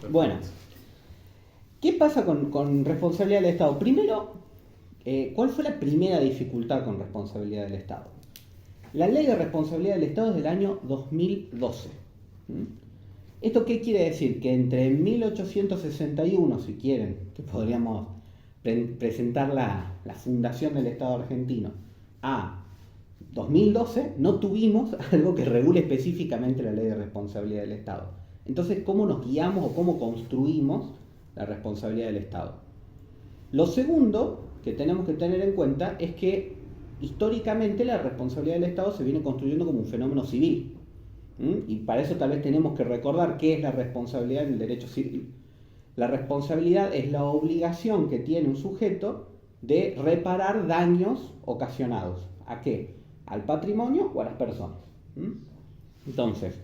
Bueno, ¿qué pasa con responsabilidad del Estado? Primero, ¿cuál fue la primera dificultad con responsabilidad del Estado? La ley de responsabilidad del Estado es del año 2012. ¿Mm? ¿Esto qué quiere decir? Que entre 1861, si quieren, que podríamos presentar la fundación del Estado argentino, a 2012, no tuvimos algo que regule específicamente la ley de responsabilidad del Estado. Entonces, ¿cómo nos guiamos o cómo construimos la responsabilidad del Estado? Lo segundo que tenemos que tener en cuenta es que históricamente la responsabilidad del Estado se viene construyendo como un fenómeno civil. Y para eso tal vez tenemos que recordar qué es la responsabilidad en el derecho civil. La responsabilidad es la obligación que tiene un sujeto de reparar daños ocasionados. ¿A qué? Al patrimonio o a las personas. Entonces,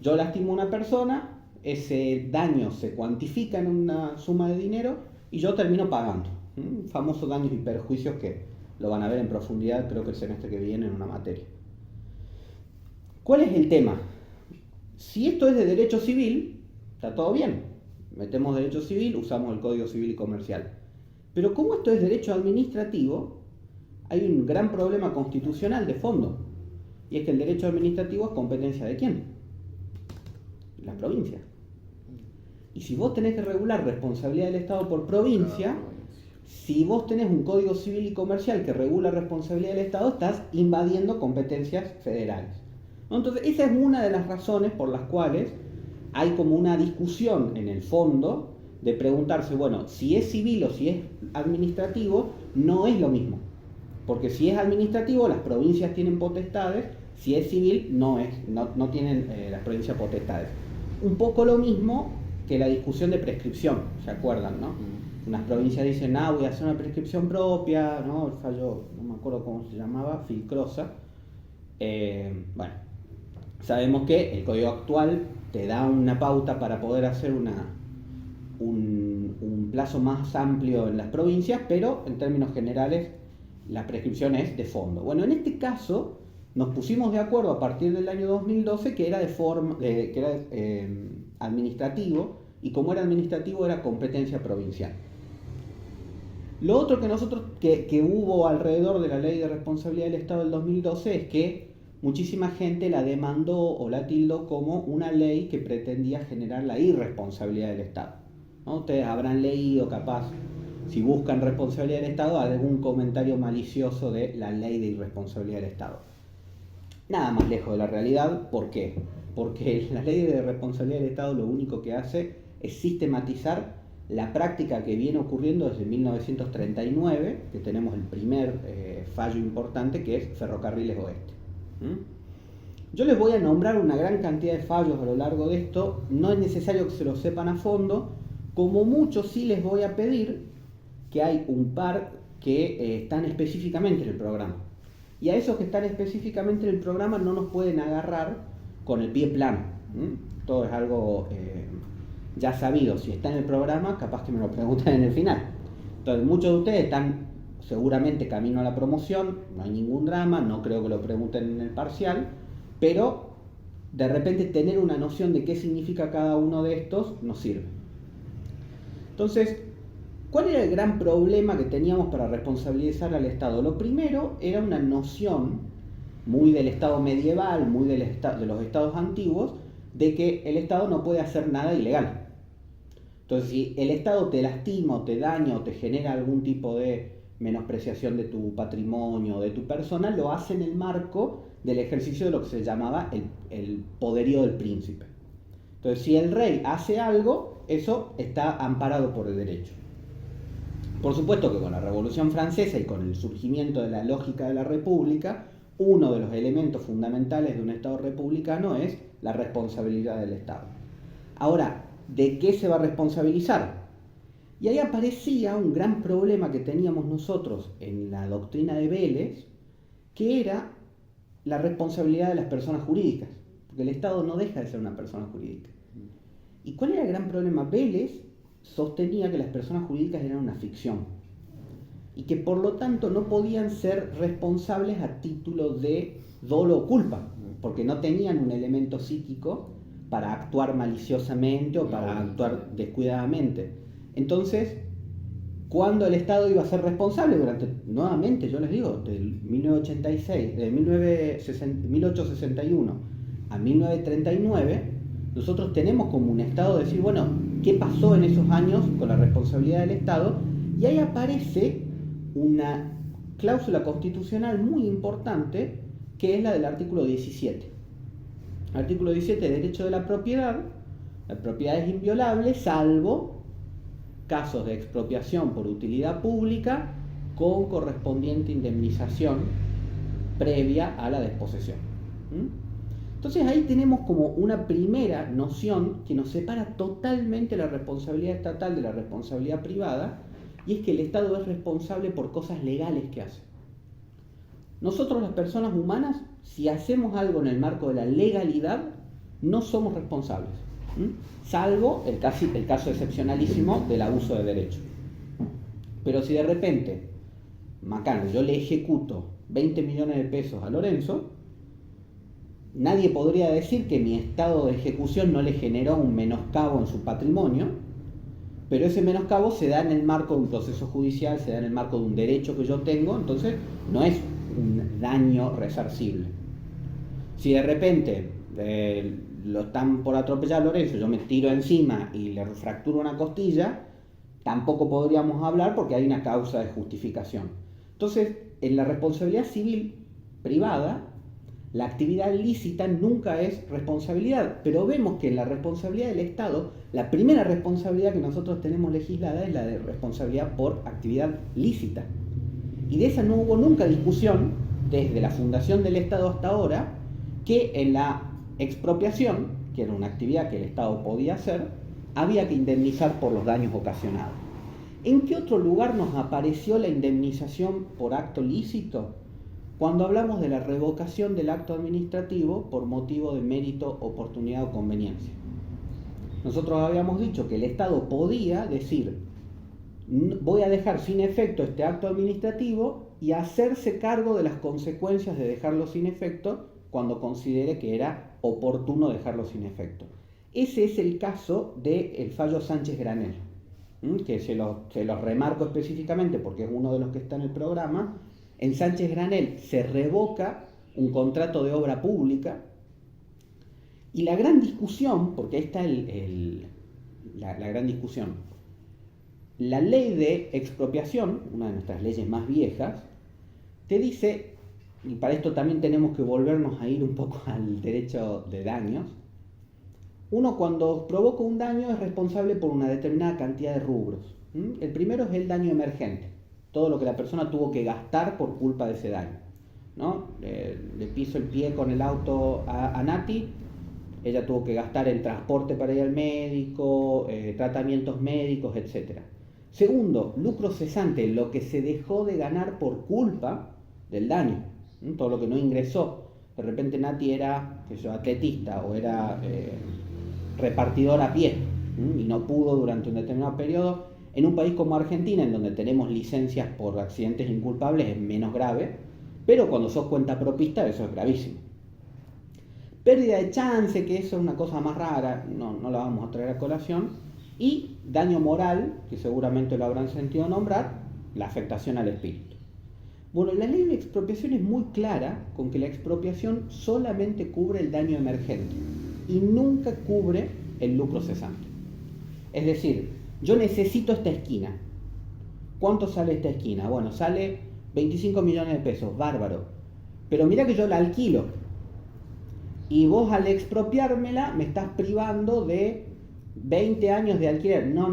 yo lastimo a una persona, ese daño se cuantifica en una suma de dinero y yo termino pagando. Famosos daños y perjuicios que lo van a ver en profundidad, creo que el semestre que viene en una materia. ¿Cuál es el tema? Si esto es de derecho civil, está todo bien. Metemos derecho civil, usamos el Código Civil y Comercial. Pero como esto es derecho administrativo, hay un gran problema constitucional de fondo. Y es que el derecho administrativo es competencia ¿de quién? La provincia. Y si vos tenés que regular responsabilidad del Estado por provincia, si vos tenés un Código Civil y Comercial que regula responsabilidad del Estado, estás invadiendo competencias federales. Entonces, esa es una de las razones por las cuales hay como una discusión en el fondo de preguntarse, bueno, si es civil o si es administrativo, no es lo mismo. Porque si es administrativo, las provincias tienen potestades, si es civil, no tienen las provincias potestades. Un poco lo mismo que la discusión de prescripción, ¿se acuerdan, no? Unas provincias dicen, voy a hacer una prescripción propia, ¿no? El fallo, no me acuerdo cómo se llamaba, Filcrosa. Bueno, sabemos que el código actual te da una pauta para poder hacer un plazo más amplio en las provincias, pero en términos generales la prescripción es de fondo. Bueno, en este caso nos pusimos de acuerdo a partir del año 2012 que era administrativo, y como era administrativo era competencia provincial. Lo otro que hubo alrededor de la ley de responsabilidad del Estado del 2012 es que muchísima gente la demandó o la tildó como una ley que pretendía generar la irresponsabilidad del Estado, ¿no? Ustedes habrán leído, capaz, si buscan responsabilidad del Estado, algún comentario malicioso de la ley de irresponsabilidad del Estado. Nada más lejos de la realidad. ¿Por qué? Porque la ley de responsabilidad del Estado lo único que hace es sistematizar la práctica que viene ocurriendo desde 1939, que tenemos el primer fallo importante, que es Ferrocarriles Oeste. Yo les voy a nombrar una gran cantidad de fallos a lo largo de esto, no es necesario que se lo sepan a fondo, como mucho sí les voy a pedir que hay un par que están específicamente en el programa. Y a esos que están específicamente en el programa no nos pueden agarrar con el pie plano. Todo es algo ya sabido. Si está en el programa, capaz que me lo preguntan en el final. Entonces, muchos de ustedes están seguramente camino a la promoción, no hay ningún drama, no creo que lo pregunten en el parcial, pero de repente tener una noción de qué significa cada uno de estos nos sirve. Entonces, ¿cuál era el gran problema que teníamos para responsabilizar al Estado? Lo primero era una noción muy del Estado medieval, muy de los estados antiguos, de que el Estado no puede hacer nada ilegal. Entonces, si el Estado te lastima o te daña o te genera algún tipo de menospreciación de tu patrimonio o de tu persona, lo hace en el marco del ejercicio de lo que se llamaba el poderío del príncipe. Entonces, si el rey hace algo, eso está amparado por el derecho. Por supuesto que con la Revolución Francesa y con el surgimiento de la lógica de la República, uno de los elementos fundamentales de un Estado republicano es la responsabilidad del Estado. Ahora, ¿de qué se va a responsabilizar? Y ahí aparecía un gran problema que teníamos nosotros en la doctrina de Vélez, que era la responsabilidad de las personas jurídicas, porque el Estado no deja de ser una persona jurídica. ¿Y cuál era el gran problema? Vélez sostenía que las personas jurídicas eran una ficción y que por lo tanto no podían ser responsables a título de dolo o culpa, porque no tenían un elemento psíquico para actuar maliciosamente o para actuar descuidadamente. Entonces, ¿cuándo el Estado iba a ser responsable? Nuevamente, yo les digo, del 1986, de 1861 a 1939, nosotros tenemos como un Estado decir, bueno, ¿qué pasó en esos años con la responsabilidad del Estado? Y ahí aparece una cláusula constitucional muy importante, que es la del artículo 17. Artículo 17, derecho de la propiedad es inviolable, salvo casos de expropiación por utilidad pública con correspondiente indemnización previa a la desposesión. Entonces ahí tenemos como una primera noción que nos separa totalmente la responsabilidad estatal de la responsabilidad privada, y es que el Estado es responsable por cosas legales que hace. Nosotros, las personas humanas, si hacemos algo en el marco de la legalidad, no somos responsables, salvo el caso excepcionalísimo del abuso de derecho. Pero si de repente, Macano, yo le ejecuto 20 millones de pesos a Lorenzo, nadie podría decir que mi estado de ejecución no le generó un menoscabo en su patrimonio, pero ese menoscabo se da en el marco de un proceso judicial, se da en el marco de un derecho que yo tengo, entonces no es un daño resarcible. Si de repente lo están por atropellar a Lorenzo, yo me tiro encima y le fracturo una costilla, tampoco podríamos hablar porque hay una causa de justificación. Entonces, en la responsabilidad civil privada, la actividad lícita nunca es responsabilidad, pero vemos que en la responsabilidad del Estado, la primera responsabilidad que nosotros tenemos legislada es la de responsabilidad por actividad lícita. Y de esa no hubo nunca discusión, desde la fundación del Estado hasta ahora, que en la expropiación, que era una actividad que el Estado podía hacer, había que indemnizar por los daños ocasionados. ¿En qué otro lugar nos apareció la indemnización por acto lícito? Cuando hablamos de la revocación del acto administrativo por motivo de mérito, oportunidad o conveniencia. Nosotros habíamos dicho que el Estado podía decir, voy a dejar sin efecto este acto administrativo y hacerse cargo de las consecuencias de dejarlo sin efecto cuando considere que era oportuno dejarlo sin efecto. Ese es el caso del fallo Sánchez Granel, que se los remarco específicamente porque es uno de los que está en el programa. En Sánchez Granel se revoca un contrato de obra pública y la gran discusión, porque ahí está la gran discusión, la ley de expropiación, una de nuestras leyes más viejas, te dice, y para esto también tenemos que volvernos a ir un poco al derecho de daños, uno cuando provoca un daño es responsable por una determinada cantidad de rubros. El primero es el daño emergente, todo lo que la persona tuvo que gastar por culpa de ese daño, ¿no? Le piso el pie con el auto a Nati, ella tuvo que gastar el transporte para ir al médico, tratamientos médicos, etc. Segundo, lucro cesante, lo que se dejó de ganar por culpa del daño, todo lo que no ingresó. De repente Nati era atletista o era repartidor a pie y no pudo durante un determinado periodo. En un país como Argentina, en donde tenemos licencias por accidentes inculpables, es menos grave, pero cuando sos cuentapropista eso es gravísimo. Pérdida de chance, que eso es una cosa más rara, no la vamos a traer a colación, y daño moral, que seguramente lo habrán sentido nombrar, la afectación al espíritu. Bueno, la ley de expropiación es muy clara con que la expropiación solamente cubre el daño emergente y nunca cubre el lucro cesante. Es decir, yo necesito esta esquina. ¿Cuánto sale esta esquina? Bueno, sale 25 millones de pesos, bárbaro. Pero mira que yo la alquilo. Y vos al expropiármela me estás privando de 20 años de alquiler. No.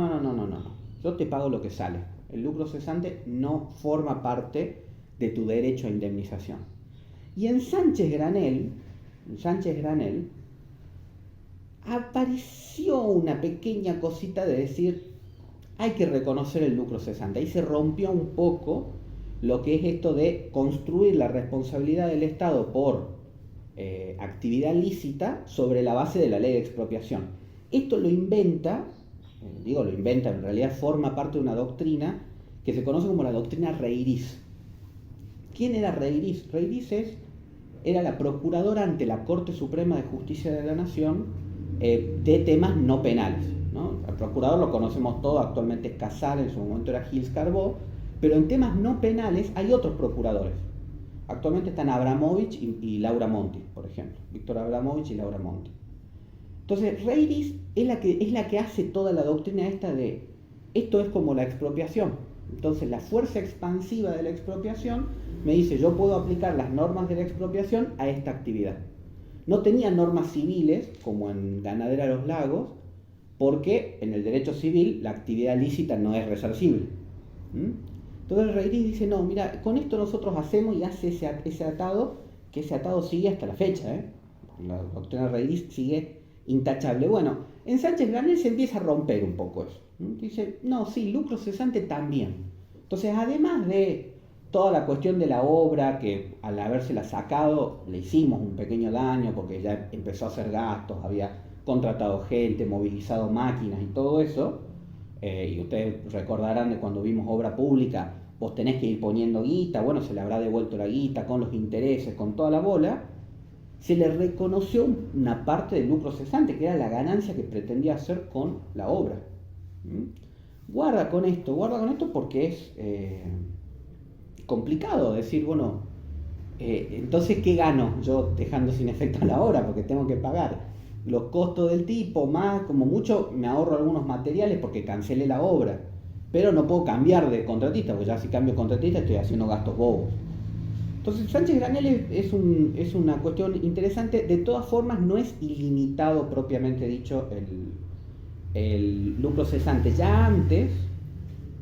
Yo te pago lo que sale. El lucro cesante no forma parte de tu derecho a indemnización. Y en Sánchez Granel, apareció una pequeña cosita de decir, hay que reconocer el lucro cesante. Ahí se rompió un poco lo que es esto de construir la responsabilidad del Estado por actividad lícita sobre la base de la ley de expropiación. Esto lo inventa, en realidad forma parte de una doctrina que se conoce como la doctrina Reiriz. ¿Quién era Reiriz? Reiriz era la procuradora ante la Corte Suprema de Justicia de la Nación de temas no penales, ¿no? El procurador lo conocemos todos, actualmente es Casal, en su momento era Gilles Carbó, pero en temas no penales hay otros procuradores. Actualmente están Abramovich y Laura Monti, por ejemplo. Víctor Abramovich y Laura Monti. Entonces, Reiris es la que hace toda la doctrina esta de esto es como la expropiación. Entonces, la fuerza expansiva de la expropiación me dice, yo puedo aplicar las normas de la expropiación a esta actividad. No tenía normas civiles, como en Ganadera Los Lagos, porque en el derecho civil la actividad lícita no es resarcible. Entonces Reiris dice, no, mira, con esto nosotros hacemos y hace ese atado, que ese atado sigue hasta la fecha. La doctrina de Reiris sigue intachable. Bueno, en Sánchez Granel se empieza a romper un poco eso. Dice, no, sí, lucro cesante también. Entonces, además de toda la cuestión de la obra, que al habérsela sacado le hicimos un pequeño daño porque ya empezó a hacer gastos, había contratado gente, movilizado máquinas y todo eso, y ustedes recordarán de cuando vimos obra pública, vos tenés que ir poniendo guita, bueno, se le habrá devuelto la guita con los intereses, con toda la bola, se le reconoció una parte del lucro cesante, que era la ganancia que pretendía hacer con la obra. Guarda con esto porque es complicado decir, bueno, entonces ¿qué gano yo dejando sin efecto la obra? Porque tengo que pagar los costos del tipo, más como mucho me ahorro algunos materiales porque cancelé la obra, pero no puedo cambiar de contratista, porque ya si cambio de contratista estoy haciendo gastos bobos. Entonces Sánchez Granel es una cuestión interesante. De todas formas no es ilimitado propiamente dicho el lucro cesante. Ya antes,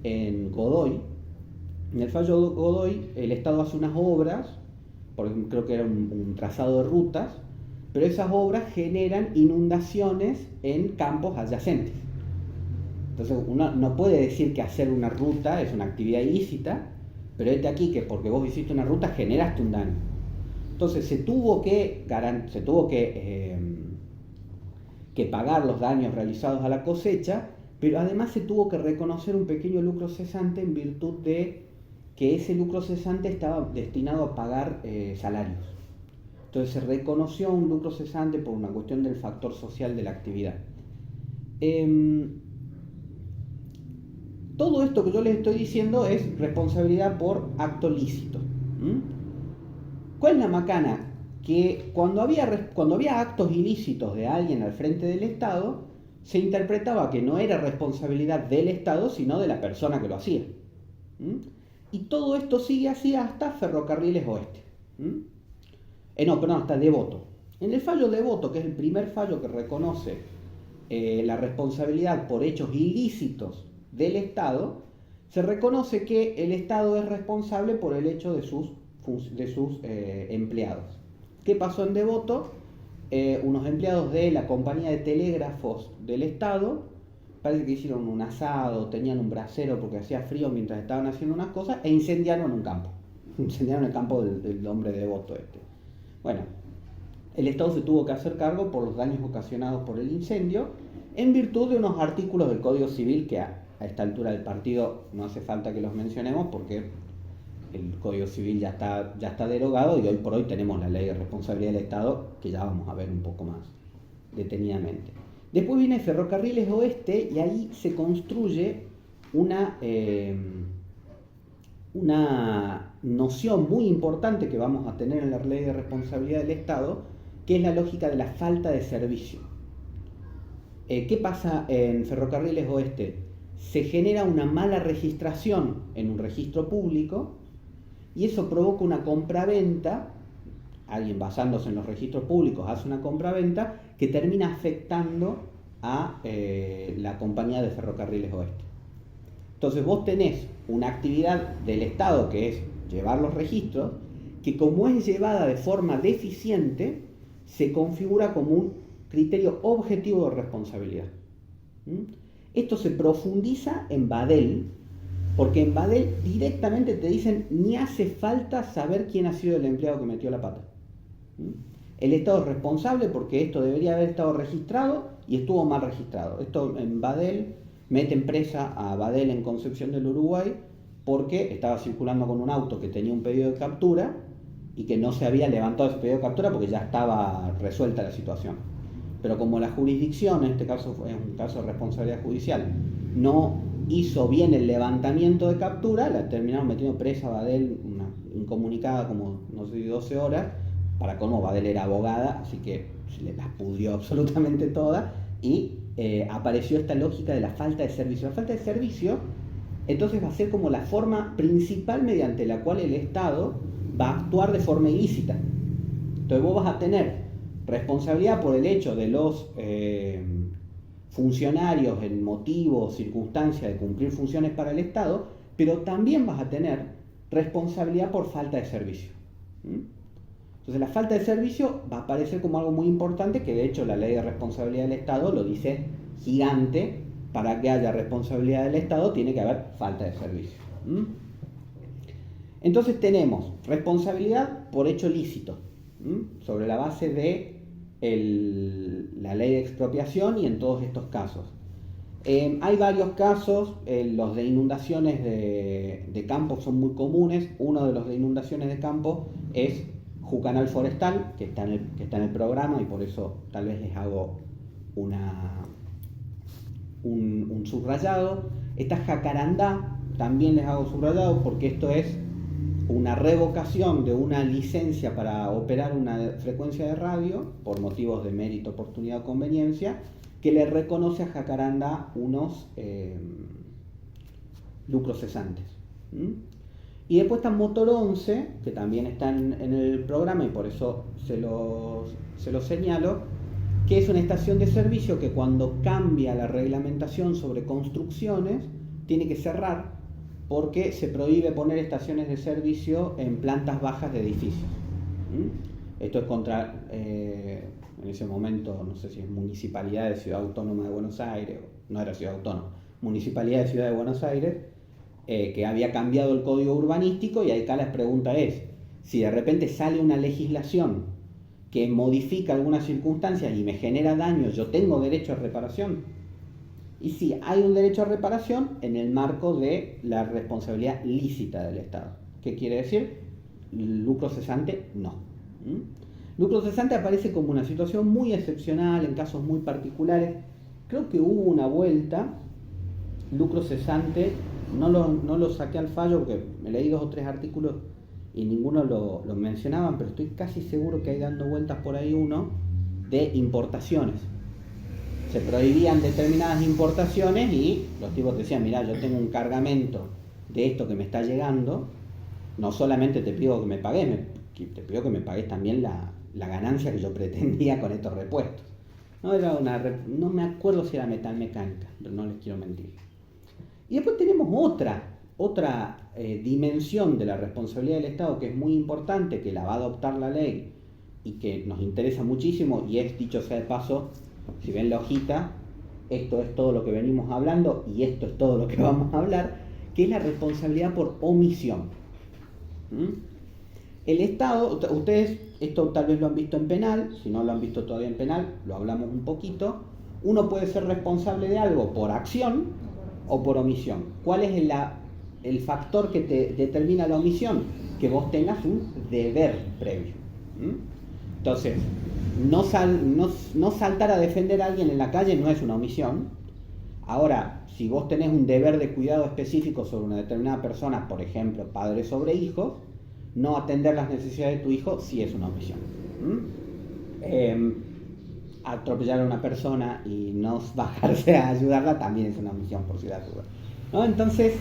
en Godoy, en el fallo Godoy, el Estado hace unas obras, por ejemplo, creo que era un trazado de rutas, pero esas obras generan inundaciones en campos adyacentes. Entonces uno no puede decir que hacer una ruta es una actividad ilícita, pero este aquí que porque vos hiciste una ruta generaste un daño. Entonces se tuvo que pagar los daños realizados a la cosecha, pero además se tuvo que reconocer un pequeño lucro cesante en virtud de que ese lucro cesante estaba destinado a pagar salarios. Entonces se reconoció un lucro cesante por una cuestión del factor social de la actividad. Todo esto que yo les estoy diciendo es responsabilidad por acto lícito. ¿Cuál es la macana? Que cuando había actos ilícitos de alguien al frente del Estado, se interpretaba que no era responsabilidad del Estado, sino de la persona que lo hacía. Y todo esto sigue así hasta Ferrocarriles Oeste. Hasta Devoto. En el fallo Devoto, que es el primer fallo que reconoce la responsabilidad por hechos ilícitos del Estado, se reconoce que el Estado es responsable por el hecho de sus empleados. ¿Qué pasó en Devoto? Unos empleados de la compañía de telégrafos del Estado, parece que hicieron un asado, tenían un brasero porque hacía frío mientras estaban haciendo unas cosas, e incendiaron un campo. Incendiaron el campo del hombre de Devoto este. Bueno, el Estado se tuvo que hacer cargo por los daños ocasionados por el incendio, en virtud de unos artículos del Código Civil que a esta altura del partido no hace falta que los mencionemos porque el Código Civil ya está derogado y hoy por hoy tenemos la Ley de Responsabilidad del Estado, que ya vamos a ver un poco más detenidamente. Después viene Ferrocarriles Oeste y ahí se construye una noción muy importante que vamos a tener en la Ley de Responsabilidad del Estado, que es la lógica de la falta de servicio. ¿Qué pasa en Ferrocarriles Oeste? Se genera una mala registración en un registro público y eso provoca una compraventa. Alguien basándose en los registros públicos hace una compraventa que termina afectando a la compañía de Ferrocarriles Oeste. Entonces vos tenés una actividad del Estado que es llevar los registros, que como es llevada de forma deficiente, se configura como un criterio objetivo de responsabilidad. Esto se profundiza en Badel, porque en Badel directamente te dicen ni hace falta saber quién ha sido el empleado que metió la pata. El Estado es responsable porque esto debería haber estado registrado y estuvo mal registrado. Esto en Badel meten presa a Badel en Concepción del Uruguay porque estaba circulando con un auto que tenía un pedido de captura y que no se había levantado ese pedido de captura porque ya estaba resuelta la situación. pero como la jurisdicción, en este caso es un caso de responsabilidad judicial, no hizo bien el levantamiento de captura, la terminaron metiendo presa a Badel, una incomunicada como no sé, 12 horas, para cómo Badel era abogada, así que se le las pudrió absolutamente todas, y apareció esta lógica de la falta de servicio. La falta de servicio entonces va a ser como la forma principal mediante la cual el Estado va a actuar de forma ilícita. Entonces vos vas a tener responsabilidad por el hecho de los funcionarios en motivo o circunstancia de cumplir funciones para el Estado, pero también vas a tener responsabilidad por falta de servicio. Entonces la falta de servicio va a aparecer como algo muy importante, que de hecho la ley de responsabilidad del Estado lo dice gigante: para que haya responsabilidad del Estado tiene que haber falta de servicio. Entonces tenemos responsabilidad por hecho lícito, sobre la base de la ley de expropiación y en todos estos casos. Hay varios casos, los de inundaciones de campo son muy comunes. Uno de los de inundaciones de campo es Jucanal Forestal, que está en el programa, y por eso tal vez les hago un subrayado. Está Jacarandá, también les hago subrayado porque esto es una revocación de una licencia para operar una frecuencia de radio por motivos de mérito, oportunidad o conveniencia, que le reconoce a Jacarandá unos lucros cesantes. Y después está Motor 11, que también está en el programa y por eso se lo señalo, que es una estación de servicio que cuando cambia la reglamentación sobre construcciones tiene que cerrar porque se prohíbe poner estaciones de servicio en plantas bajas de edificios. Esto es contra, en ese momento, no sé si es Municipalidad de Ciudad Autónoma de Buenos Aires, no era Ciudad Autónoma, Municipalidad de Ciudad de Buenos Aires, que había cambiado el código urbanístico, y acá la pregunta es, si de repente sale una legislación que modifica algunas circunstancias y me genera daños, ¿yo tengo derecho a reparación? Y sí, hay un derecho a reparación en el marco de la responsabilidad lícita del Estado. ¿Qué quiere decir? Lucro cesante, no. Lucro cesante aparece como una situación muy excepcional, en casos muy particulares. Creo que hubo una vuelta, lucro cesante, no lo saqué al fallo porque me leí 2 o 3 artículos y ninguno lo mencionaban, pero estoy casi seguro que hay dando vueltas por ahí uno de importaciones. Se prohibían determinadas importaciones y los tipos decían: mirá, yo tengo un cargamento de esto que me está llegando, no solamente te pido que me pagues, te pido que me pagues también la ganancia que yo pretendía con estos repuestos. No me acuerdo si era metalmecánica, pero no les quiero mentir. Y después tenemos otra dimensión de la responsabilidad del Estado que es muy importante, que la va a adoptar la ley y que nos interesa muchísimo, y es, dicho sea de paso, si ven la hojita, esto es todo lo que venimos hablando y esto es todo lo que vamos a hablar, que es la responsabilidad por omisión. El Estado, ustedes esto tal vez lo han visto en penal, si no lo han visto todavía en penal, lo hablamos un poquito. Uno puede ser responsable de algo por acción o por omisión. ¿Cuál es el factor que te determina la omisión? Que vos tengas un deber previo. Entonces, no saltar a defender a alguien en la calle no es una omisión. Ahora, si vos tenés un deber de cuidado específico sobre una determinada persona, por ejemplo, padre sobre hijos, no atender las necesidades de tu hijo sí es una omisión. Atropellar a una persona y no bajarse a ayudarla también es una omisión, por si la duda, ¿no? Entonces,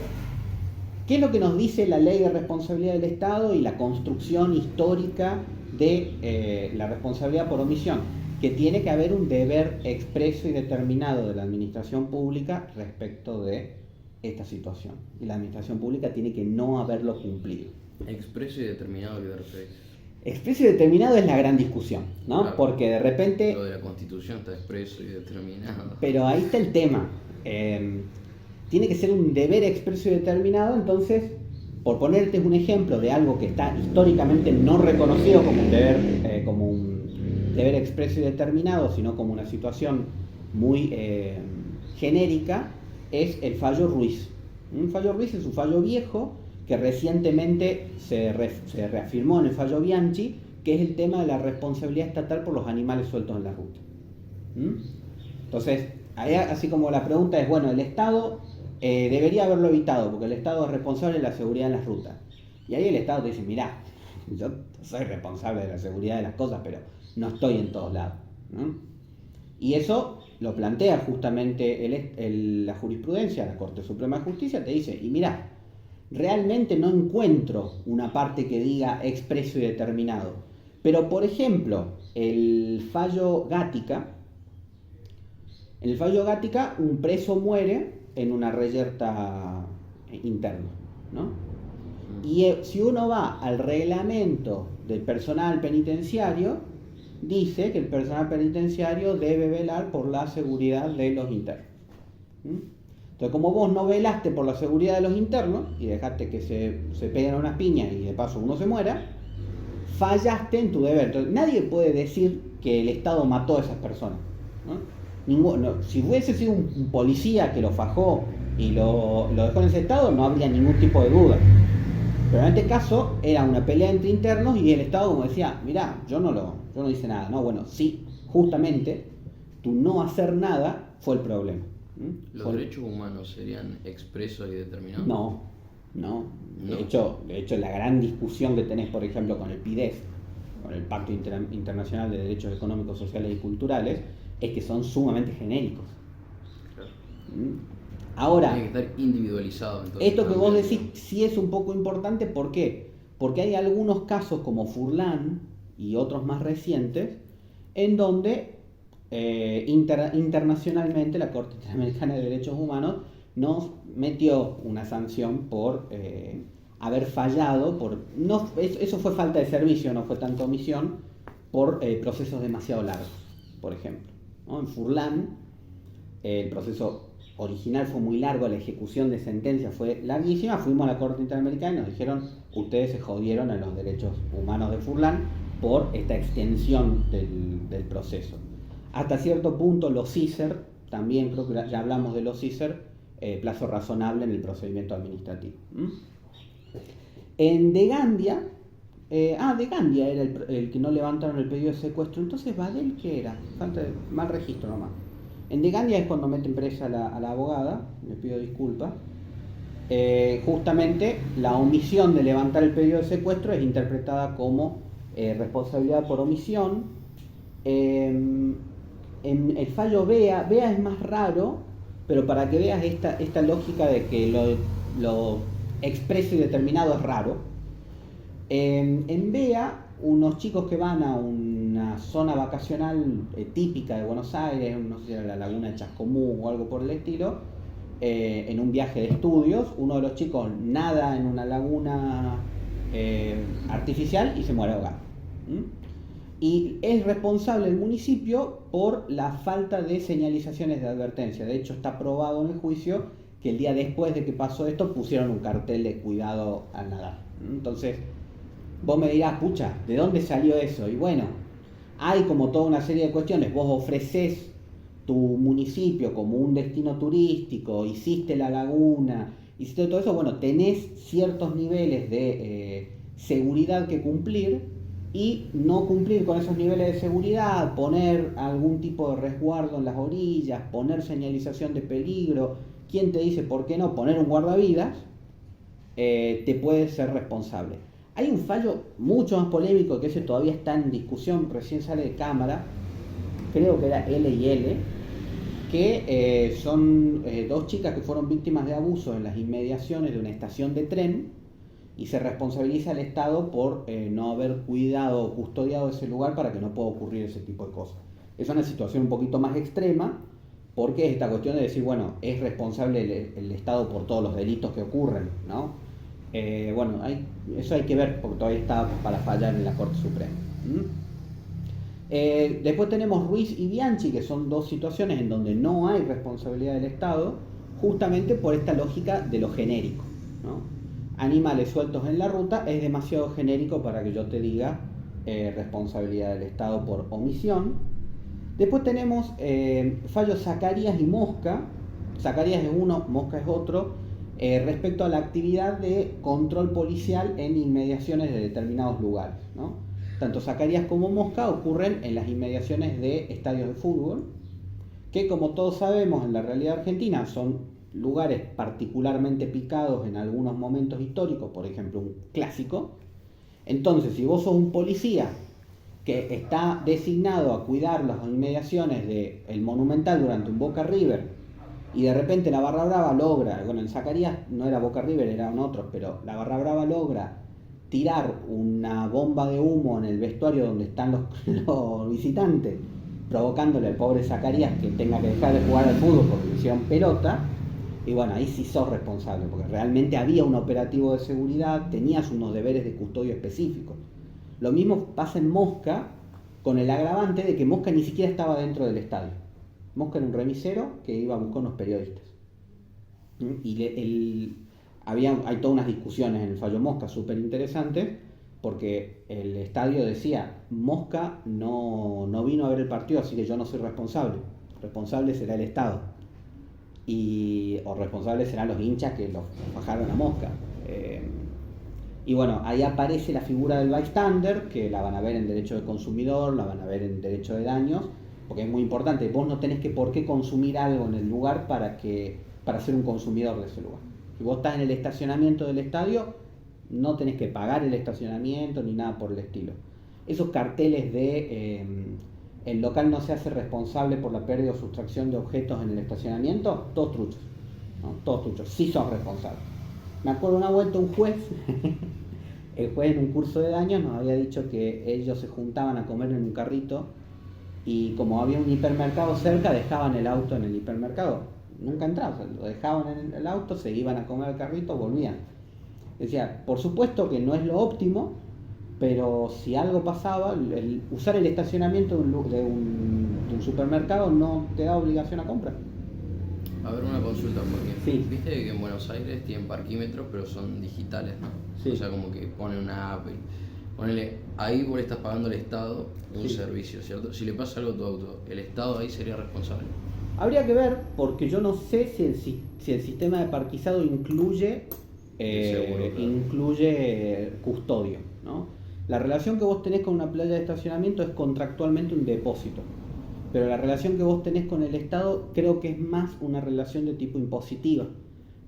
¿qué es lo que nos dice la ley de responsabilidad del Estado y la construcción histórica de la responsabilidad por omisión? Que tiene que haber un deber expreso y determinado de la administración pública respecto de esta situación. Y la administración pública tiene que no haberlo cumplido. Expreso y determinado, ¿qué te refieres? Expreso y determinado es la gran discusión, ¿no? Claro, porque de repente... Lo de la Constitución está expreso y determinado. Pero ahí está el tema. Tiene que ser un deber expreso y determinado. Entonces, por ponerte un ejemplo de algo que está históricamente no reconocido como un deber expreso y determinado, sino como una situación muy genérica, es el fallo Ruiz. Un fallo Ruiz es un fallo viejo que recientemente se reafirmó en el fallo Bianchi, que es el tema de la responsabilidad estatal por los animales sueltos en la ruta. ¿Mm? Entonces, ahí, así como la pregunta es, bueno, el Estado debería haberlo evitado, porque el Estado es responsable de la seguridad en las rutas. Y ahí el Estado te dice, mirá, yo soy responsable de la seguridad de las cosas, pero no estoy en todos lados, ¿no? Y eso lo plantea justamente la jurisprudencia, la Corte Suprema de Justicia, te dice, y mirá, realmente no encuentro una parte que diga expreso y determinado. Pero, por ejemplo, en el fallo Gatica, un preso muere en una reyerta interna, ¿no? Y si uno va al reglamento del personal penitenciario, dice que el personal penitenciario debe velar por la seguridad de los internos. Entonces, como vos no velaste por la seguridad de los internos y dejaste que se peguen unas piñas y de paso uno se muera, fallaste en tu deber. Entonces, nadie puede decir que el Estado mató a esas personas, ¿no? Si hubiese sido un policía que lo fajó y lo dejó en ese estado, no habría ningún tipo de duda. Pero en este caso era una pelea entre internos y el Estado como decía, mirá, yo no hice nada. No, bueno, sí, justamente tu no hacer nada fue el problema. ¿Los derechos humanos serían expresos y determinados? No. De hecho, la gran discusión que tenés, por ejemplo, con el PIDES, con el Pacto Internacional de Derechos Económicos, Sociales y Culturales, es que son sumamente genéricos. Claro. Ahora, tiene que estar individualizado. Entonces, esto que vos decís sí es un poco importante, ¿por qué? Porque hay algunos casos como Furlan y otros más recientes en donde internacionalmente la Corte Interamericana de Derechos Humanos nos metió una sanción por haber fallado, eso fue falta de servicio, no fue tanto omisión, por procesos demasiado largos, por ejemplo, ¿no? En Furlan el proceso original fue muy largo, la ejecución de sentencia fue larguísima, fuimos a la Corte Interamericana y nos dijeron, ustedes se jodieron a los derechos humanos de Furlan por esta extensión del proceso. Hasta cierto punto los CICER, también creo que ya hablamos de los CICER, plazo razonable en el procedimiento administrativo. En Degandia, Degandia era el que no levantaron el pedido de secuestro, entonces Badel, ¿qué era? Falta de mal registro nomás. En Degandia es cuando meten presa a la abogada, le pido disculpas. Justamente la omisión de levantar el pedido de secuestro es interpretada como responsabilidad por omisión. En el fallo Bea es más raro, pero para que veas esta lógica de que lo expreso y determinado es raro. En Bea, unos chicos que van a una zona vacacional típica de Buenos Aires, no sé si era la laguna de Chascomú o algo por el estilo, en un viaje de estudios, uno de los chicos nada en una laguna artificial y se muere ahogado. Y es responsable el municipio por la falta de señalizaciones de advertencia. De hecho, está probado en el juicio que el día después de que pasó esto pusieron un cartel de cuidado al nadar. Entonces, vos me dirás, pucha, ¿de dónde salió eso? Y bueno, hay como toda una serie de cuestiones. Vos ofrecés tu municipio como un destino turístico, hiciste la laguna, hiciste todo eso, bueno, tenés ciertos niveles de seguridad que cumplir, y no cumplir con esos niveles de seguridad, poner algún tipo de resguardo en las orillas, poner señalización de peligro, ¿quién te dice por qué no poner un guardavidas? Te puede ser responsable. Hay un fallo mucho más polémico, que ese todavía está en discusión, recién sale de Cámara, creo que era L y L, que son dos chicas que fueron víctimas de abuso en las inmediaciones de una estación de tren, y se responsabiliza al Estado por no haber cuidado o custodiado ese lugar para que no pueda ocurrir ese tipo de cosas. Es una situación un poquito más extrema, porque es esta cuestión de decir, bueno, es responsable el Estado por todos los delitos que ocurren, ¿no? Bueno, eso hay que ver, porque todavía está para fallar en la Corte Suprema. Después tenemos Ruiz y Bianchi, que son dos situaciones en donde no hay responsabilidad del Estado, justamente por esta lógica de lo genérico, ¿no? Animales sueltos en la ruta es demasiado genérico para que yo te diga responsabilidad del Estado por omisión. Después tenemos fallos Zacarías y Mosca. Zacarías es uno, Mosca es otro, respecto a la actividad de control policial en inmediaciones de determinados lugares, ¿no? Tanto Zacarías como Mosca ocurren en las inmediaciones de estadios de fútbol. que como todos sabemos en la realidad argentina son lugares particularmente picados en algunos momentos históricos, por ejemplo un clásico. Entonces, si vos sos un policía que está designado a cuidar las inmediaciones del Monumental durante un Boca River, y de repente la Barra Brava logra, bueno, en Zacarías no era Boca River, eran otros, pero la Barra Brava logra tirar una bomba de humo en el vestuario donde están los visitantes, provocándole al pobre Zacarías que tenga que dejar de jugar al fútbol porque le hicieron pelota. Y bueno, ahí sí sos responsable, porque realmente había un operativo de seguridad, tenías unos deberes de custodio específicos. Lo mismo pasa en Mosca, con el agravante de que Mosca ni siquiera estaba dentro del estadio. Mosca era un remisero que iba a buscar unos periodistas. Y hay todas unas discusiones en el fallo Mosca súper interesantes, porque el estadio decía, Mosca no vino a ver el partido, así que yo no soy responsable. Responsable será el Estado. O responsables serán los hinchas que los bajaron a Mosca. Y bueno, ahí aparece la figura del bystander, que la van a ver en derecho de consumidor, la van a ver en derecho de daños, porque es muy importante. Vos no tenés por qué consumir algo en el lugar para ser un consumidor de ese lugar. Si vos estás en el estacionamiento del estadio, no tenés que pagar el estacionamiento ni nada por el estilo. Esos carteles de el local no se hace responsable por la pérdida o sustracción de objetos en el estacionamiento, todos truchos, ¿no? Todos truchos, sí son responsables. Me acuerdo una vuelta un juez, el juez en un curso de daños nos había dicho que ellos se juntaban a comer en un carrito y como había un hipermercado cerca, dejaban el auto en el hipermercado. Nunca entraban, lo dejaban en el auto, se iban a comer al carrito, volvían. Decía, por supuesto que no es lo óptimo, pero si algo pasaba, usar el estacionamiento de un supermercado no te da obligación a compra. A ver, una consulta, porque Sí. viste que en Buenos Aires tienen parquímetros, pero son digitales, ¿no? Sí. O sea, como que ponen una app. Ponele, ahí vos le estás pagando al Estado un servicio, ¿cierto? Si le pasa algo a tu auto, ¿el Estado ahí sería responsable? Habría que ver, porque yo no sé si el sistema de parquizado incluye Seguro, claro. custodio, ¿no? La relación que vos tenés con una playa de estacionamiento es contractualmente un depósito, pero la relación que vos tenés con el Estado creo que es más una relación de tipo impositiva.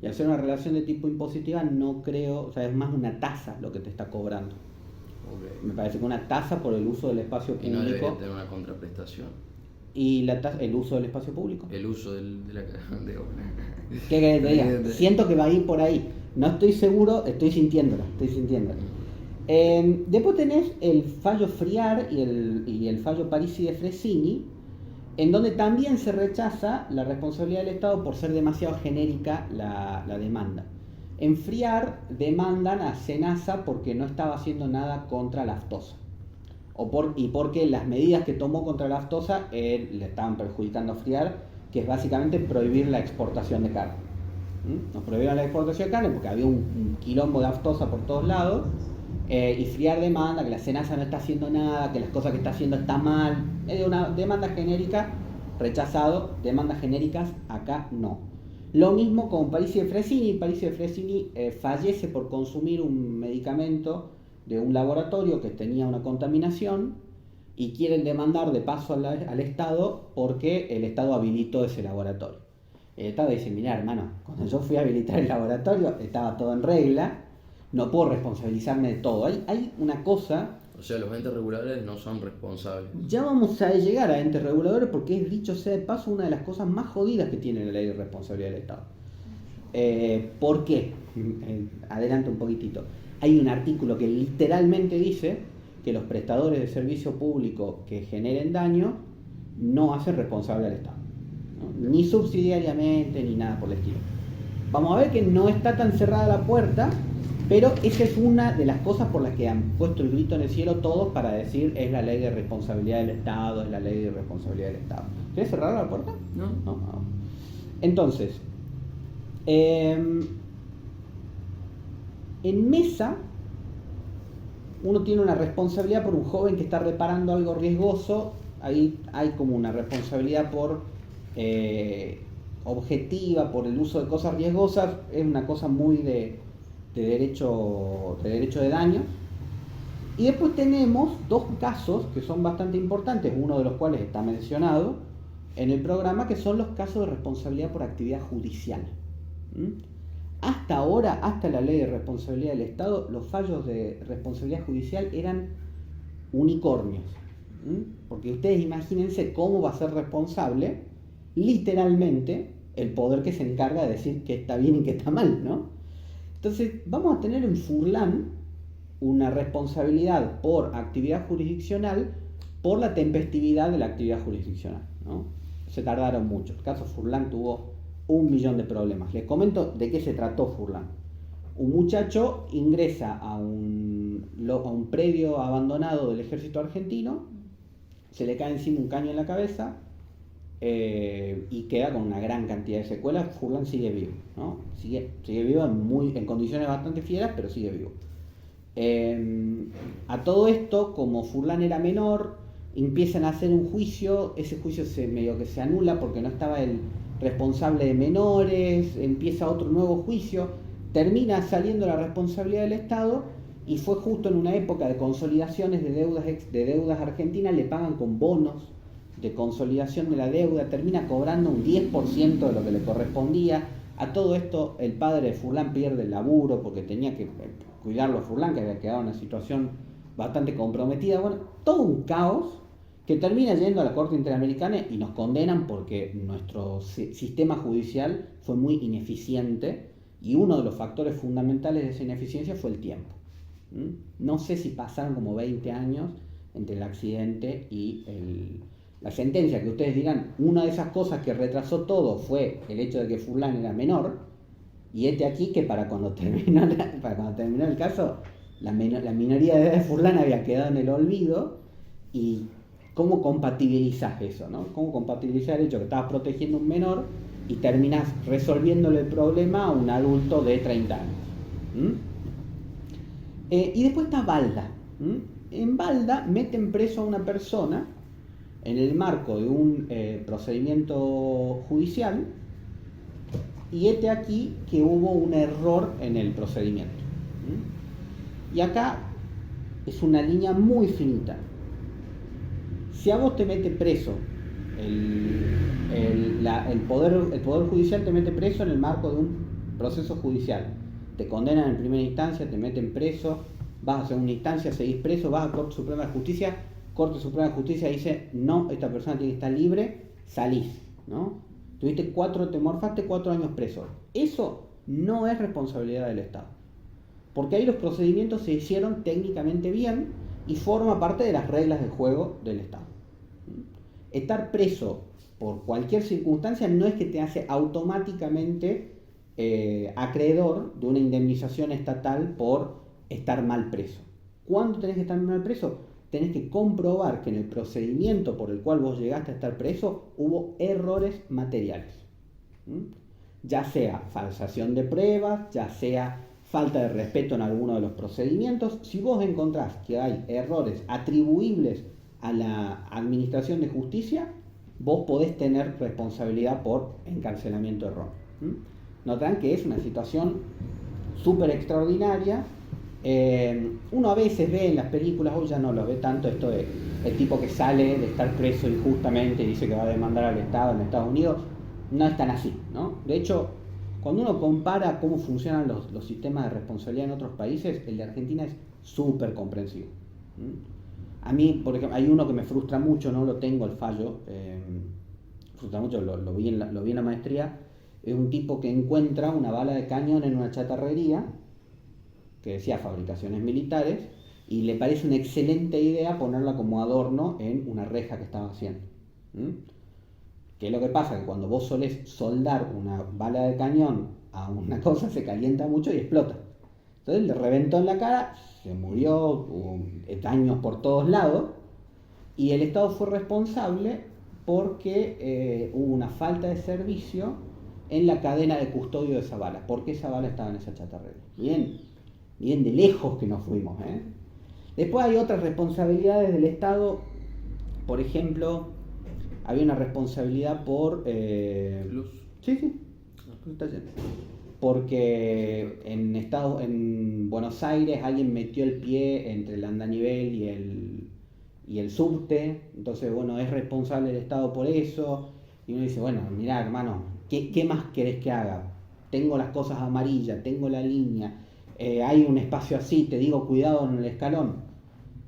Y al ser una relación de tipo impositiva no creo, o sea, es más una tasa lo que te está cobrando. Okay. Me parece que una tasa por el uso del espacio Y no público debería tener una contraprestación. y el uso del espacio público. El uso de la ¿Qué querés que te diga? Siento que va a ir por ahí. No estoy seguro, estoy sintiéndola. Después tenés el fallo Friar y el fallo Parisi de Fresini, en donde también se rechaza la responsabilidad del Estado por ser demasiado genérica la demanda. En Friar demandan a Senasa porque no estaba haciendo nada contra la aftosa. Y porque las medidas que tomó contra la aftosa le estaban perjudicando a Friar, que es básicamente prohibir la exportación de carne. Nos prohibieron la exportación de carne porque había un quilombo de aftosa por todos lados. Y Friar demanda que la Senasa no está haciendo nada, que las cosas que está haciendo está mal. Es una demanda genérica, rechazado. Demandas genéricas, acá no. Lo mismo con Parisi de Fresini. Parisi de Fresini fallece por consumir un medicamento de un laboratorio que tenía una contaminación y quieren demandar de paso al Estado porque el Estado habilitó ese laboratorio. El Estado dice, mirá hermano, cuando yo fui a habilitar el laboratorio estaba todo en regla, no puedo responsabilizarme de todo. Hay una cosa... O sea, los entes reguladores no son responsables. Ya vamos a llegar a entes reguladores porque es, dicho sea de paso, una de las cosas más jodidas que tiene la ley de responsabilidad del Estado. ¿Por qué? Adelante un poquitito. Hay un artículo que literalmente dice que los prestadores de servicio público que generen daño no hacen responsable al Estado, ¿no? Ni subsidiariamente ni nada por el estilo. Vamos a ver que no está tan cerrada la puerta, pero esa es una de las cosas por las que han puesto el grito en el cielo todos para decir es la ley de responsabilidad del Estado, es la ley de responsabilidad del Estado. ¿Quieres cerrar la puerta? No. Entonces, en Mesa uno tiene una responsabilidad por un joven que está reparando algo riesgoso. Ahí hay como una responsabilidad por objetiva, por el uso de cosas riesgosas. Es una cosa muy de derecho de daño. Y después tenemos dos casos que son bastante importantes, uno de los cuales está mencionado, en el programa, que son los casos de responsabilidad por actividad judicial. Hasta ahora, hasta la ley de responsabilidad del Estado, los fallos de responsabilidad judicial eran unicornios. Porque ustedes imagínense cómo va a ser responsable literalmente el poder que se encarga de decir que está bien y que está mal, ¿no? Entonces vamos a tener en Furlan una responsabilidad por actividad jurisdiccional por la tempestividad de la actividad jurisdiccional, ¿no? Se tardaron mucho. El caso Furlan tuvo 1 millón de problemas. Les comento de qué se trató Furlan. Un muchacho ingresa a un predio abandonado del ejército argentino, se le cae encima un caño en la cabeza y queda con una gran cantidad de secuelas. Furlan sigue vivo, ¿no? Sigue vivo en condiciones bastante fieras, pero sigue vivo. A todo esto, como Furlan era menor, empiezan a hacer un juicio. Ese juicio medio que se anula porque no estaba el responsable de menores, empieza otro nuevo juicio, termina saliendo la responsabilidad del Estado, y fue justo en una época de consolidaciones de deudas argentinas. Le pagan con bonos de consolidación de la deuda, termina cobrando un 10% de lo que le correspondía. A todo esto el padre de Furlan pierde el laburo porque tenía que cuidarlo a Furlan, que había quedado en una situación bastante comprometida. Bueno, todo un caos que termina yendo a la Corte Interamericana y nos condenan porque nuestro sistema judicial fue muy ineficiente, y uno de los factores fundamentales de esa ineficiencia fue el tiempo. No sé si pasaron como 20 años entre el accidente y la sentencia, que ustedes dirán, una de esas cosas que retrasó todo fue el hecho de que Furlan era menor, y aquí que para cuando terminó el caso, la minoría de edad de Furlan había quedado en el olvido. Y cómo compatibilizás eso, ¿no? Cómo compatibilizar el hecho que estabas protegiendo a un menor y terminás resolviéndole el problema a un adulto de 30 años. Y después está Balda. En Balda meten preso a una persona en el marco de un procedimiento judicial, y aquí que hubo un error en el procedimiento. Y acá es una línea muy finita. Si a vos te mete preso, el poder judicial te mete preso en el marco de un proceso judicial, te condenan en primera instancia, te meten preso, vas a segunda instancia, seguís preso, vas a Corte Suprema de Justicia, Corte Suprema de Justicia dice, no, esta persona tiene que estar libre, salís, ¿no? Te morfaste 4 años preso. Eso no es responsabilidad del Estado, porque ahí los procedimientos se hicieron técnicamente bien y forma parte de las reglas de juego del Estado. Estar preso por cualquier circunstancia no es que te hace automáticamente acreedor de una indemnización estatal por estar mal preso. ¿Cuándo tenés que estar mal preso? Tenés que comprobar que en el procedimiento por el cual vos llegaste a estar preso hubo errores materiales. Ya sea falsación de pruebas, ya sea falta de respeto en alguno de los procedimientos. Si vos encontrás que hay errores atribuibles a la administración de justicia, vos podés tener responsabilidad por encarcelamiento de error. Notarán que es una situación súper extraordinaria. Uno a veces ve en las películas, hoy ya no lo ve tanto, esto de el tipo que sale de estar preso injustamente y dice que va a demandar al Estado en Estados Unidos. No es tan así, ¿no? De hecho, cuando uno compara cómo funcionan los sistemas de responsabilidad en otros países, el de Argentina es súper comprensivo. A mí, por ejemplo, hay uno que me frustra mucho, no lo tengo el fallo, frustra mucho, lo vi en la maestría. Es un tipo que encuentra una bala de cañón en una chatarrería que decía fabricaciones militares, y le parece una excelente idea ponerla como adorno en una reja que estaba haciendo. ¿Qué es lo que pasa? Que cuando vos solés soldar una bala de cañón a una cosa, se calienta mucho y explota. Entonces le reventó en la cara, se murió, hubo daños por todos lados, y el Estado fue responsable porque hubo una falta de servicio en la cadena de custodio de esa bala, porque esa bala estaba en esa chatarrería. Bien de lejos que nos fuimos, ¿eh? Después hay otras responsabilidades del Estado. Por ejemplo, había una responsabilidad por... Luz. Sí, está lleno. Porque en Buenos Aires alguien metió el pie entre el andanivel y el subte. Entonces, bueno, es responsable el Estado por eso. Y uno dice, bueno, mirá, hermano, ¿qué más querés que haga? Tengo las cosas amarillas, tengo la línea, hay un espacio así, te digo cuidado en el escalón.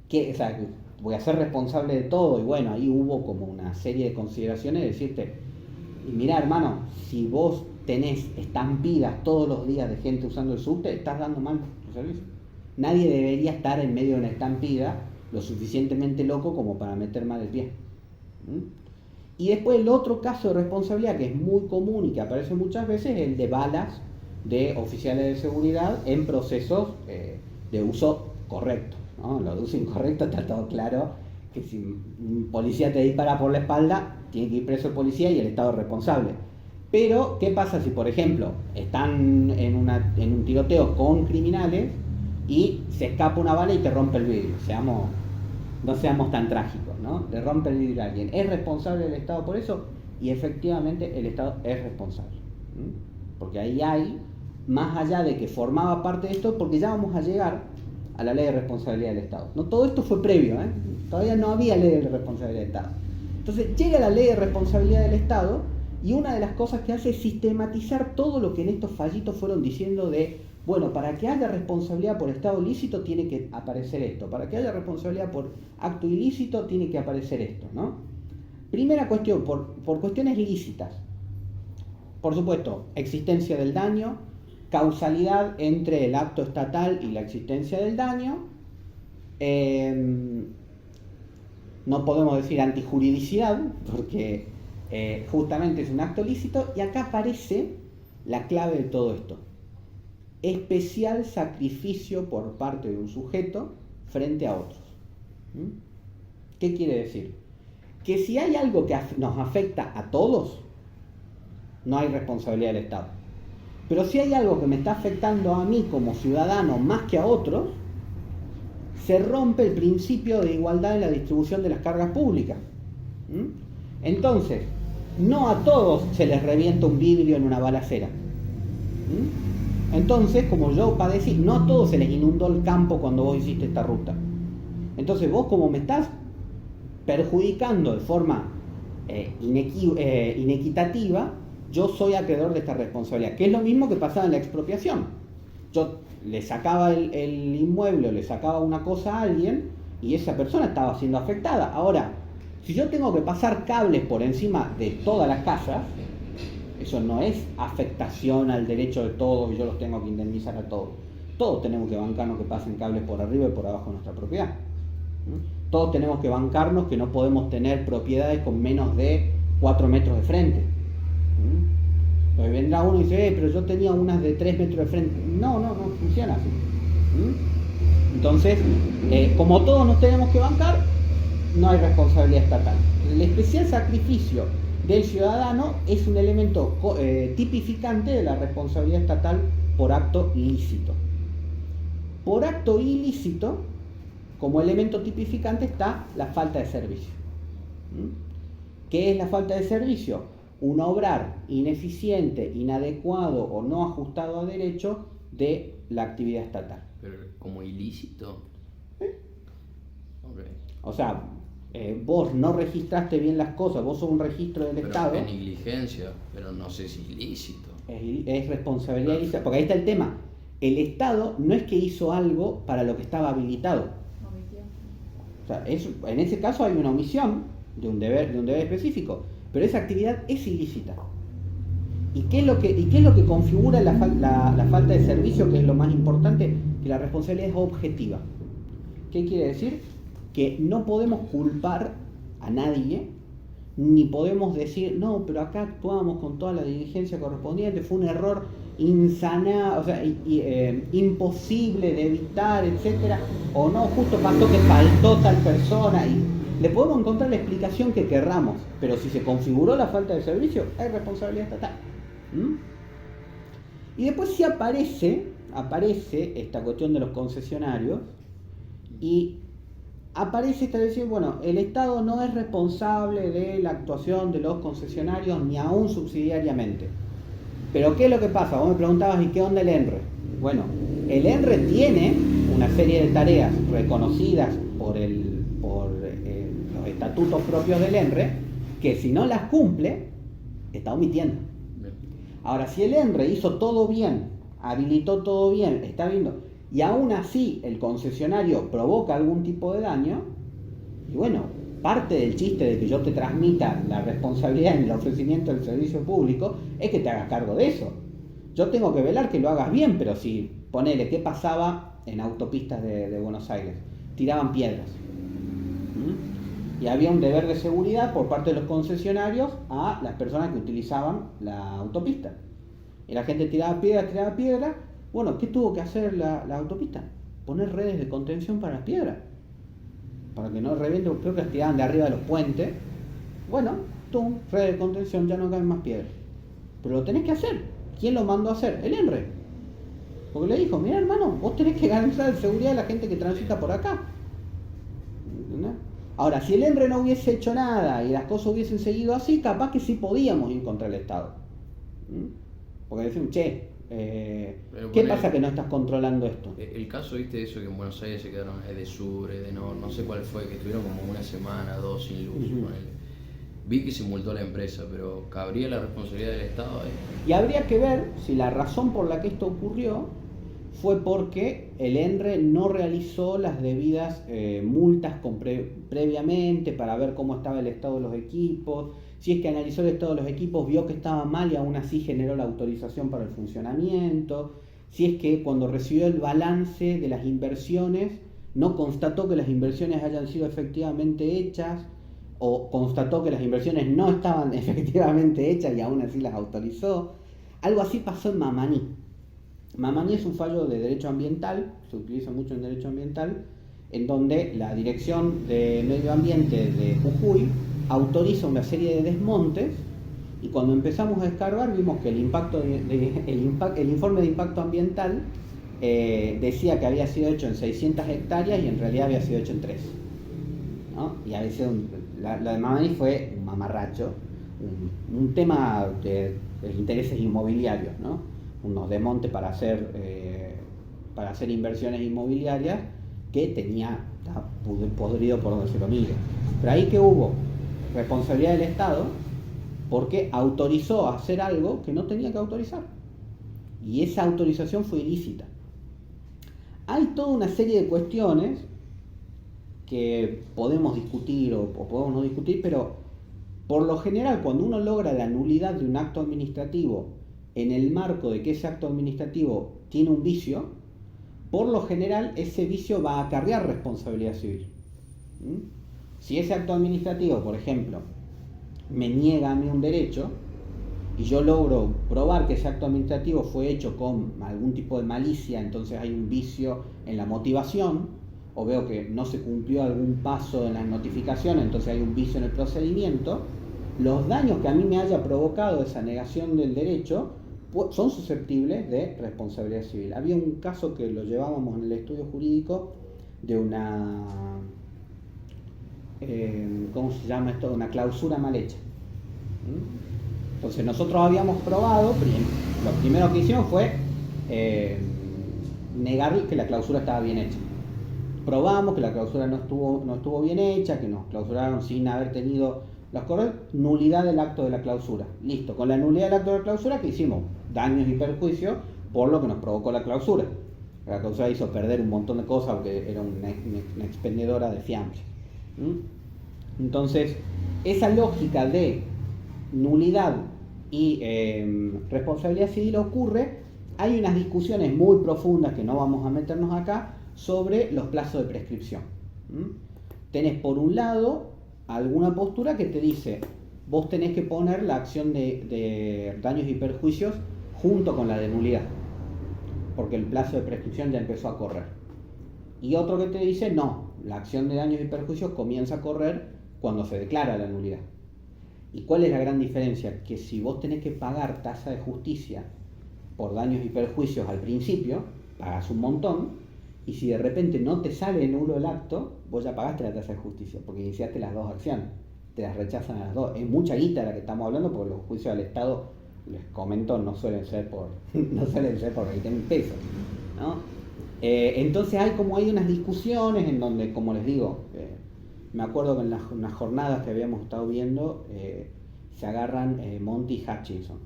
O sea, voy a ser responsable de todo. Y bueno, ahí hubo como una serie de consideraciones de decirte, y mirá, hermano, si vos tenés estampidas todos los días de gente usando el subte, estás dando mal tu servicio. Nadie debería estar en medio de una estampida lo suficientemente loco como para meter mal el pie. Y después el otro caso de responsabilidad que es muy común y que aparece muchas veces es el de balas de oficiales de seguridad en procesos de uso correcto, ¿no? Lo de uso incorrecto está todo claro, que si un policía te dispara por la espalda, tiene que ir preso el policía y el Estado es responsable. Pero, ¿qué pasa si, por ejemplo, están en un tiroteo con criminales y se escapa una bala y te rompe el vidrio? No seamos tan trágicos, ¿no? Le rompe el vidrio a alguien. ¿Es responsable el Estado por eso? Y efectivamente el Estado es responsable. Porque ahí hay, más allá de que formaba parte de esto, porque ya vamos a llegar a la ley de responsabilidad del Estado. No, todo esto fue previo, todavía no había ley de responsabilidad del Estado. Entonces llega la ley de responsabilidad del Estado y una de las cosas que hace es sistematizar todo lo que en estos fallitos fueron diciendo de, bueno, para que haya responsabilidad por estado ilícito tiene que aparecer esto, para que haya responsabilidad por acto ilícito tiene que aparecer esto, ¿no? Primera cuestión, por cuestiones lícitas. Por supuesto, existencia del daño, causalidad entre el acto estatal y la existencia del daño, no podemos decir antijuridicidad, porque justamente es un acto lícito, y acá aparece la clave de todo esto. Especial sacrificio por parte de un sujeto frente a otros. ¿Qué quiere decir? Que si hay algo que nos afecta a todos, no hay responsabilidad del Estado. Pero si hay algo que me está afectando a mí como ciudadano más que a otros, se rompe el principio de igualdad en la distribución de las cargas públicas. Entonces, no a todos se les revienta un vidrio en una balacera. Entonces, como yo padecí, no a todos se les inundó el campo cuando vos hiciste esta ruta. Entonces vos, como me estás perjudicando de forma inequitativa, yo soy acreedor de esta responsabilidad, que es lo mismo que pasaba en la expropiación. Yo le sacaba el inmueble o le sacaba una cosa a alguien y esa persona estaba siendo afectada. Ahora, si yo tengo que pasar cables por encima de todas las casas, eso no es afectación al derecho de todos y yo los tengo que indemnizar a todos. Todos tenemos que bancarnos que pasen cables por arriba y por abajo de nuestra propiedad. Todos tenemos que bancarnos que no podemos tener propiedades con menos de 4 metros de frente. Entonces vendrá uno y dice, pero yo tenía unas de 3 metros de frente. No funciona así. Entonces, como todos nos tenemos que bancar, no hay responsabilidad estatal. El especial sacrificio del ciudadano es un elemento tipificante de la responsabilidad estatal por acto ilícito. Por acto ilícito, como elemento tipificante, está la falta de servicio. ¿Qué es la falta de servicio? Un obrar ineficiente, inadecuado o no ajustado a derecho de la actividad estatal. Pero como ilícito. Okay. O sea, vos no registraste bien las cosas, vos sos un registro del Estado. Es negligencia, pero no sé si ilícito. Es responsabilidad ilícita, porque ahí está el tema. El Estado no es que hizo algo para lo que estaba habilitado. O sea, en ese caso hay una omisión de un deber específico, pero esa actividad es ilícita. ¿Y qué es lo que configura la falta de servicio, que es lo más importante? Que la responsabilidad es objetiva. ¿Qué quiere decir? Que no podemos culpar a nadie, ni podemos decir, no, pero acá actuamos con toda la diligencia correspondiente, fue un error imposible de evitar, etcétera, o no, justo pasó que faltó tal persona, y le podemos encontrar la explicación que querramos, pero si se configuró la falta de servicio, hay responsabilidad estatal. Y después sí aparece esta cuestión de los concesionarios, y aparece esta decisión, bueno, el Estado no es responsable de la actuación de los concesionarios ni aún subsidiariamente. Pero ¿qué es lo que pasa? Vos me preguntabas, ¿y qué onda el ENRE? Bueno, el ENRE tiene una serie de tareas reconocidas por los estatutos propios del ENRE, que si no las cumple, está omitiendo. Bien. Ahora, si el ENRE hizo todo bien, habilitó todo bien, está viendo, y aún así el concesionario provoca algún tipo de daño, y bueno, parte del chiste de que yo te transmita la responsabilidad en el ofrecimiento del servicio público es que te hagas cargo de eso. Yo tengo que velar que lo hagas bien, pero si, ponele, ¿qué pasaba en autopistas de Buenos Aires? Tiraban piedras. Y había un deber de seguridad por parte de los concesionarios a las personas que utilizaban la autopista. Y la gente tiraba piedra. Bueno, ¿qué tuvo que hacer la autopista? Poner redes de contención para las piedras. Para que no revienten, creo que las tiraban de arriba de los puentes. Bueno, redes de contención, ya no caen más piedras. Pero lo tenés que hacer. ¿Quién lo mandó a hacer? El ENRE. Porque le dijo, mira hermano, vos tenés que garantizar la seguridad de la gente que transita por acá. ¿Entendés? Ahora, si el ENRE no hubiese hecho nada y las cosas hubiesen seguido así, capaz que sí podíamos ir contra el Estado. Porque decían, che, ¿qué pasa que no estás controlando esto? El caso, viste, eso que en Buenos Aires se quedaron de sur, de norte, no sé cuál fue, que estuvieron como una semana, 2 sin luz. Vi que se multó la empresa, pero ¿cabría la responsabilidad del Estado ahí? Y habría que ver si la razón por la que esto ocurrió fue porque el ENRE no realizó las debidas multas previamente para ver cómo estaba el estado de los equipos. Si es que analizó el estado de los equipos, vio que estaba mal y aún así generó la autorización para el funcionamiento. Si es que cuando recibió el balance de las inversiones, no constató que las inversiones hayan sido efectivamente hechas, o constató que las inversiones no estaban efectivamente hechas y aún así las autorizó. Algo así pasó en Mamaní. Mamaní es un fallo de derecho ambiental, se utiliza mucho en derecho ambiental, en donde la Dirección de Medio Ambiente de Jujuy autoriza una serie de desmontes, y cuando empezamos a escarbar vimos que el informe de impacto ambiental decía que había sido hecho en 600 hectáreas y en realidad había sido hecho en 3. ¿No? Y había sido la de Mamaní fue un mamarracho, un tema de intereses inmobiliarios, ¿no? Unos desmontes para hacer inversiones inmobiliarias que estaba podrido por donde se lo mire. Pero ahí que hubo responsabilidad del Estado porque autorizó a hacer algo que no tenía que autorizar. Y esa autorización fue ilícita. Hay toda una serie de cuestiones que podemos discutir o podemos no discutir, pero por lo general cuando uno logra la nulidad de un acto administrativo en el marco de que ese acto administrativo tiene un vicio, por lo general ese vicio va a acarrear responsabilidad civil. Si ese acto administrativo, por ejemplo, me niega a mí un derecho y yo logro probar que ese acto administrativo fue hecho con algún tipo de malicia, entonces hay un vicio en la motivación, o veo que no se cumplió algún paso en la notificación, entonces hay un vicio en el procedimiento, los daños que a mí me haya provocado esa negación del derecho son susceptibles de responsabilidad civil. Había un caso que lo llevábamos en el estudio jurídico de una, ¿cómo se llama esto? Una clausura mal hecha. Entonces nosotros habíamos probado, lo primero que hicimos fue negar que la clausura estaba bien hecha. Probamos que la clausura no estuvo bien hecha, que nos clausuraron sin haber tenido los correos, nulidad del acto de la clausura. Listo, con la nulidad del acto de la clausura, ¿qué hicimos? Daños y perjuicios por lo que nos provocó la clausura. La clausura hizo perder un montón de cosas porque era una expendedora de fianza. Entonces, esa lógica de nulidad y responsabilidad civil ocurre. Hay unas discusiones muy profundas que no vamos a meternos acá sobre los plazos de prescripción. Tenés por un lado alguna postura que te dice vos tenés que poner la acción de daños y perjuicios junto con la de nulidad, porque el plazo de prescripción ya empezó a correr. Y otro que te dice no, la acción de daños y perjuicios comienza a correr cuando se declara la nulidad. ¿Y cuál es la gran diferencia? Que si vos tenés que pagar tasa de justicia por daños y perjuicios al principio, pagás un montón, y si de repente no te sale nulo el acto, vos ya pagaste la tasa de justicia, porque iniciaste las dos acciones, te las rechazan a las dos. Es mucha guita la que estamos hablando, porque los juicios del Estado, les comento, no suelen ser por 20.000 pesos, ¿no? Entonces hay unas discusiones en donde, como les digo, me acuerdo que en unas jornadas que habíamos estado viendo, se agarran Monty y Hutchinson.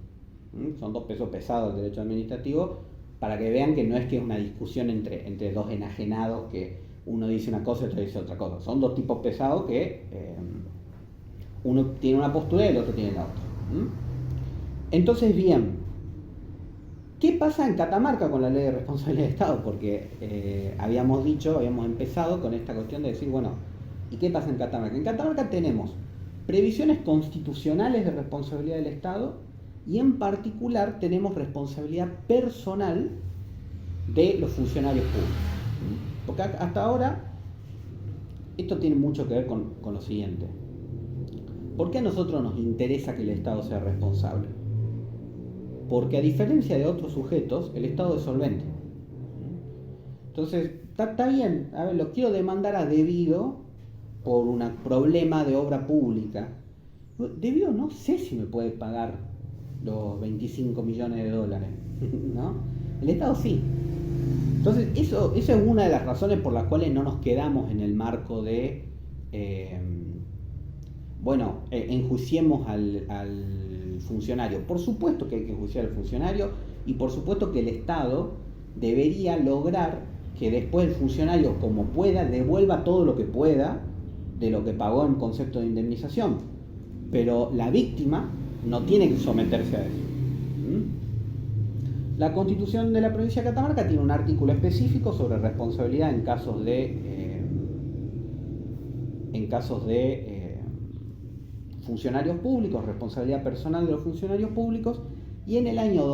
Son dos pesos pesados del derecho administrativo, para que vean que no es que es una discusión entre dos enajenados que uno dice una cosa y otro dice otra cosa. Son dos tipos pesados que uno tiene una postura y el otro tiene la otra. Entonces, bien, ¿qué pasa en Catamarca con la ley de responsabilidad de Estado? Porque habíamos empezado con esta cuestión de decir, bueno, ¿y qué pasa en Catamarca? En Catamarca tenemos previsiones constitucionales de responsabilidad del Estado y en particular tenemos responsabilidad personal de los funcionarios públicos. Porque hasta ahora esto tiene mucho que ver con lo siguiente. ¿Por qué a nosotros nos interesa que el Estado sea responsable? Porque a diferencia de otros sujetos, el Estado es solvente. Entonces, está bien, a ver, lo quiero demandar a debido por un problema de obra pública. Debido no sé si me puede pagar los 25 millones de dólares, ¿no? El Estado sí. Entonces, eso es una de las razones por las cuales no nos quedamos en el marco de, enjuiciemos al funcionario. Por supuesto que hay que enjuiciar al funcionario y por supuesto que el Estado debería lograr que después el funcionario, como pueda, devuelva todo lo que pueda de lo que pagó en concepto de indemnización. Pero la víctima no tiene que someterse a eso. La Constitución de la provincia de Catamarca tiene un artículo específico sobre responsabilidad en casos de funcionarios públicos, responsabilidad personal de los funcionarios públicos, y en el año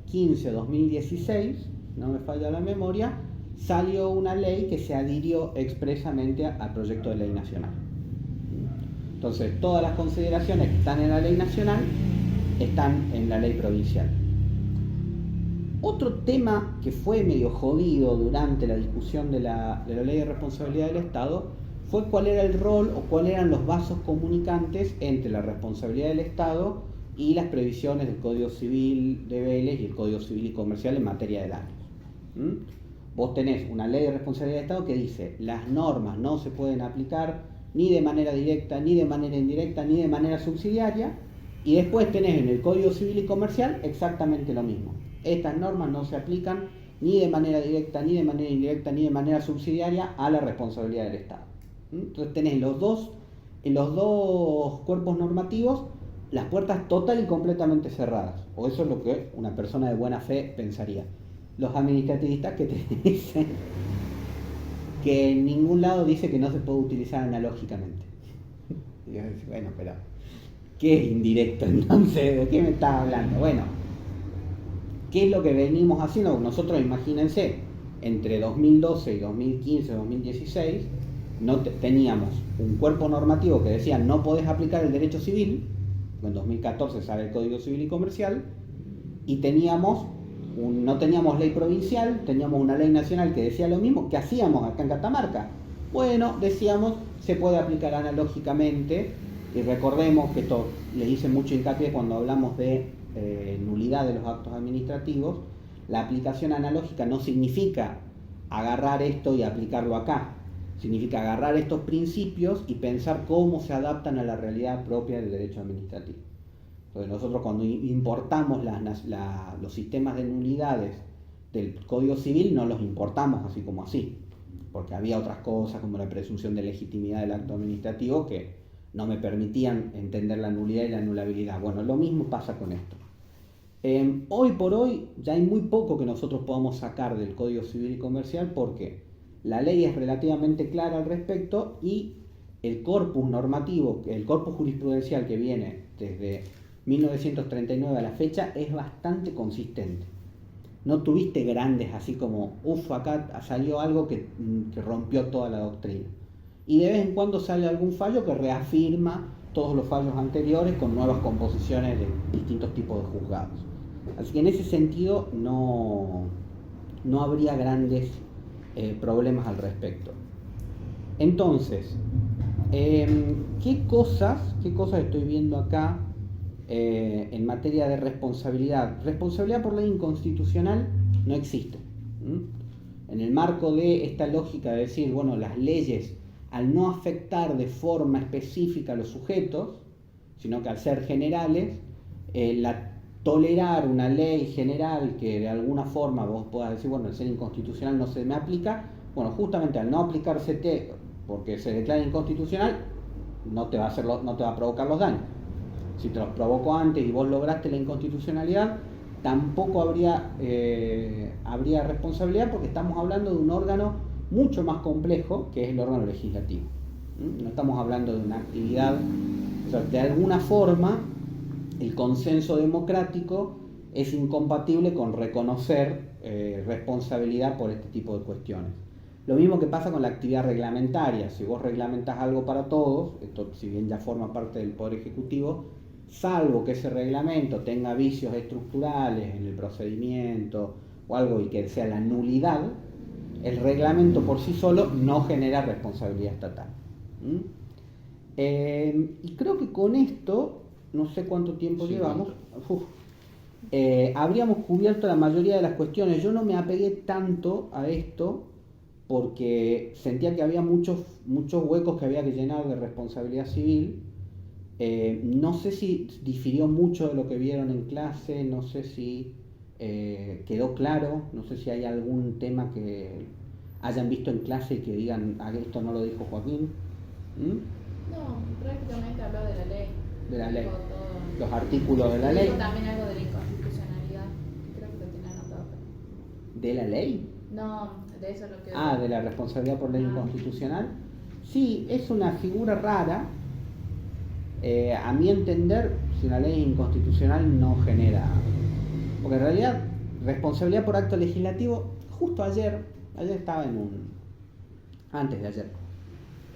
2015-2016, no me falla la memoria, salió una ley que se adhirió expresamente al proyecto de ley nacional. Entonces, todas las consideraciones que están en la ley nacional están en la ley provincial. Otro tema que fue medio jodido durante la discusión de la ley de responsabilidad del Estado fue cuál era el rol o cuáles eran los vasos comunicantes entre la responsabilidad del Estado y las previsiones del Código Civil de Vélez y el Código Civil y Comercial en materia de daños. Vos tenés una ley de responsabilidad del Estado que dice las normas no se pueden aplicar ni de manera directa, ni de manera indirecta, ni de manera subsidiaria, y después tenés en el Código Civil y Comercial exactamente lo mismo. Estas normas no se aplican ni de manera directa, ni de manera indirecta, ni de manera subsidiaria a la responsabilidad del Estado. Entonces tenés en los dos cuerpos normativos las puertas total y completamente cerradas, o eso es lo que una persona de buena fe pensaría. Los administrativistas que te dicen que en ningún lado dice que no se puede utilizar analógicamente. Y yo digo, bueno, pero ¿qué es indirecto entonces? ¿De qué me estás hablando? Bueno, ¿qué es lo que venimos haciendo? Nosotros, imagínense, entre 2012 y 2015, 2016, teníamos un cuerpo normativo que decía no podés aplicar el derecho civil, en 2014 sale el Código Civil y Comercial, y no teníamos ley provincial, teníamos una ley nacional que decía lo mismo. ¿Qué hacíamos acá en Catamarca? Bueno, decíamos, se puede aplicar analógicamente, y recordemos que esto le hice mucho hincapié cuando hablamos de nulidad de los actos administrativos. La aplicación analógica no significa agarrar esto y aplicarlo acá, significa agarrar estos principios y pensar cómo se adaptan a la realidad propia del derecho administrativo. Entonces nosotros cuando importamos los sistemas de nulidades del Código Civil no los importamos así como así, porque había otras cosas como la presunción de legitimidad del acto administrativo que no me permitían entender la nulidad y la anulabilidad. Bueno, lo mismo pasa con esto. Hoy por hoy ya hay muy poco que nosotros podamos sacar del Código Civil y Comercial porque la ley es relativamente clara al respecto y el corpus normativo, el corpus jurisprudencial que viene desde 1939 a la fecha es bastante consistente. No tuviste grandes así como, acá salió algo que rompió toda la doctrina. Y de vez en cuando sale algún fallo que reafirma todos los fallos anteriores con nuevas composiciones de distintos tipos de juzgados. Así que en ese sentido no habría grandes problemas al respecto. Entonces, ¿qué cosas estoy viendo acá en materia de responsabilidad? Responsabilidad por ley inconstitucional no existe. En el marco de esta lógica de decir, bueno, las leyes al no afectar de forma específica a los sujetos, sino que al ser generales, tolerar una ley general que de alguna forma vos puedas decir, bueno, el ser inconstitucional no se me aplica, bueno, justamente al no aplicarse porque se declara inconstitucional, no te va a provocar los daños. Si te los provocó antes y vos lograste la inconstitucionalidad, tampoco habría responsabilidad, porque estamos hablando de un órgano mucho más complejo, que es el órgano legislativo. No estamos hablando de una actividad, o sea, de alguna forma el consenso democrático es incompatible con reconocer responsabilidad por este tipo de cuestiones. Lo mismo que pasa con la actividad reglamentaria. Si vos reglamentas algo para todos, esto si bien ya forma parte del Poder Ejecutivo, salvo que ese reglamento tenga vicios estructurales en el procedimiento o algo y que sea la nulidad, el reglamento por sí solo no genera responsabilidad estatal. Y creo que con esto, no sé cuánto tiempo llevamos, habríamos cubierto la mayoría de las cuestiones. Yo no me apegué tanto a esto porque sentía que había muchos huecos que había que llenar de responsabilidad civil. No sé si difirió mucho de lo que vieron en clase, no sé si quedó claro, no sé si hay algún tema que hayan visto en clase y que digan, esto no lo dijo Joaquín. No, prácticamente habló de la ley. De la ley. Todo. Los artículos de la ley. Dijo también algo de la inconstitucionalidad, creo que lo tiene anotado. ¿De la ley? No, de eso lo que... De la responsabilidad por ley inconstitucional. Sí, es una figura rara. A mi entender, si una ley inconstitucional no genera... Porque en realidad, responsabilidad por acto legislativo, justo ayer estaba antes de ayer,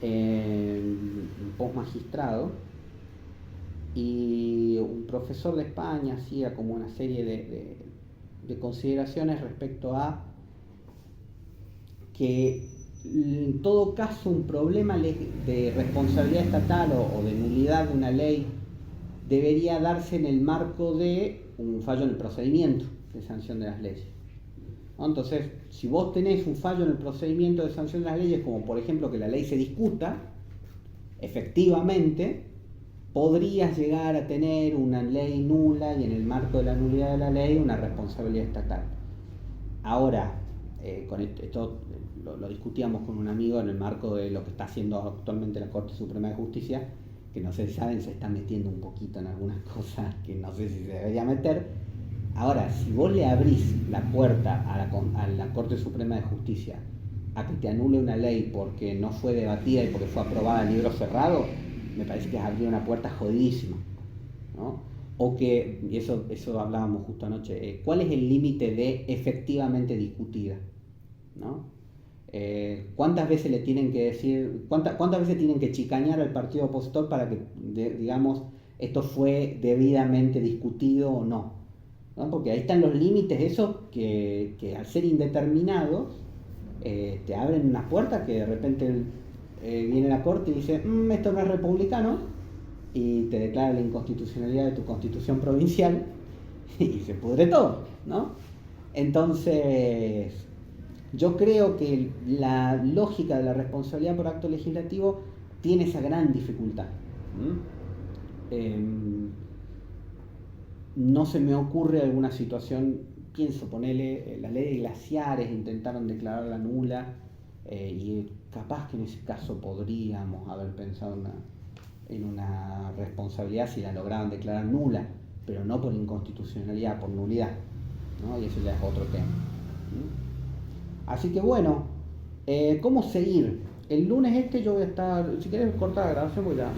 en postmagistrado, y un profesor de España hacía como una serie de consideraciones respecto a que en todo caso un problema de responsabilidad estatal o de nulidad de una ley debería darse en el marco de un fallo en el procedimiento de sanción de las leyes. Entonces, si vos tenés un fallo en el procedimiento de sanción de las leyes, como por ejemplo que la ley se discuta, efectivamente podrías llegar a tener una ley nula y en el marco de la nulidad de la ley una responsabilidad estatal. Ahora, con esto lo discutíamos con un amigo en el marco de lo que está haciendo actualmente la Corte Suprema de Justicia, que no sé si saben, se está metiendo un poquito en algunas cosas que no sé si se debería meter. Ahora, si vos le abrís la puerta a la Corte Suprema de Justicia a que te anule una ley porque no fue debatida y porque fue aprobada en libro cerrado, me parece que es abrir una puerta jodidísima, ¿no? O que, y eso hablábamos justo anoche, ¿cuál es el límite de efectivamente discutida? ¿No? ¿Cuántas veces le tienen que decir, cuántas veces tienen que chicañar al partido opositor para que digamos esto fue debidamente discutido o no? ¿No? Porque ahí están los límites, esos que al ser indeterminados te abren unas puertas que de repente viene la Corte y dice, esto no es republicano, y te declara la inconstitucionalidad de tu constitución provincial y se pudre todo, ¿no? Entonces, yo creo que la lógica de la responsabilidad por acto legislativo tiene esa gran dificultad. No se me ocurre alguna situación, pienso, ponele, la ley de glaciares, intentaron declararla nula, y capaz que en ese caso podríamos haber pensado en una responsabilidad si la lograban declarar nula, pero no por inconstitucionalidad, por nulidad, ¿no? Y eso ya es otro tema. Así que bueno, ¿cómo seguir? El lunes yo voy a estar, si querés cortar la grabación, voy a...